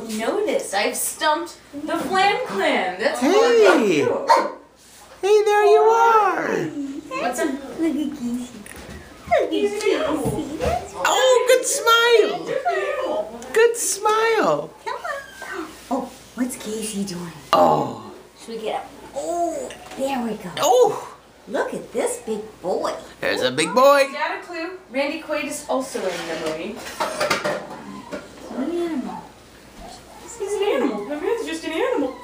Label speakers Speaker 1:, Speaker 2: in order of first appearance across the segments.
Speaker 1: don't know this. I've stumped the Flam Clan. That's
Speaker 2: Hey! Hey, there you are!
Speaker 1: What's up?
Speaker 3: Look at Casey. Look at Casey.
Speaker 2: Oh, good smile! Good smile!
Speaker 3: Come on. Oh, what's Casey doing?
Speaker 2: Oh!
Speaker 3: Should we get up? Oh, there we go.
Speaker 2: Oh!
Speaker 3: Look at this big boy.
Speaker 2: There's a big boy!
Speaker 1: Got a clue. Randy Quaid is also in the movie.
Speaker 3: What animal?
Speaker 1: He's an animal. My man's just an animal.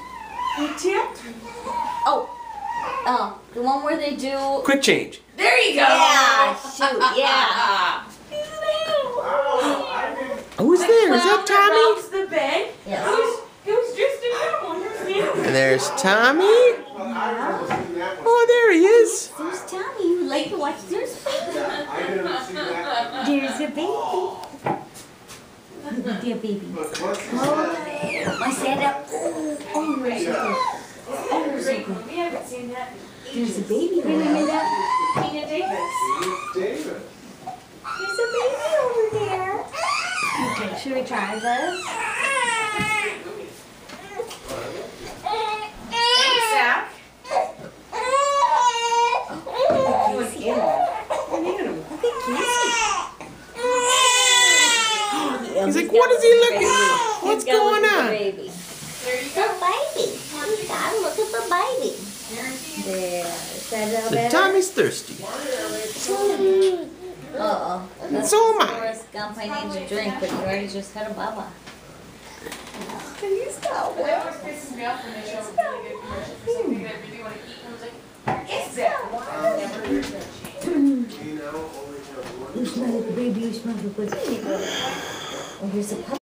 Speaker 3: Oh, the one where they do.
Speaker 2: Quick change.
Speaker 1: There you go.
Speaker 3: Yeah, shoot, yeah.
Speaker 1: He's an animal.
Speaker 2: Who's there? Is that Tommy?
Speaker 1: Robs the bank.
Speaker 3: Yes.
Speaker 1: He was just an animal. He was an animal.
Speaker 2: And there's Tommy. Oh, there he is.
Speaker 3: There's Tommy. You like to watch There's Baby. There's a baby. Look at your baby. Oh, my stand up. Oh, where's it? Oh, where's it?
Speaker 1: We haven't seen that.
Speaker 3: There's a baby. Remember that?
Speaker 1: Tina Davis.
Speaker 3: There's a baby over there. Okay, should we try this?
Speaker 1: Thanks, Zach.
Speaker 3: Look at Casey.
Speaker 2: He's like, what is he looking at? What's going on?
Speaker 3: Baby.
Speaker 1: There you
Speaker 3: The
Speaker 1: go.
Speaker 3: baby. We gotta look at the baby. There. Is that a little
Speaker 2: The
Speaker 3: better?
Speaker 2: Tommy's thirsty.
Speaker 3: Uh-oh.
Speaker 2: And so am I.
Speaker 3: Forrest Gump, I need a drink, but you already just had a bubba. He's got one.
Speaker 1: That always pisses me off when they show a really good commercial for something that I really want to eat. And I was like, where is that? Never heard that.
Speaker 3: You smell like a baby, you smell like a pussy. Oh, here's a puppy.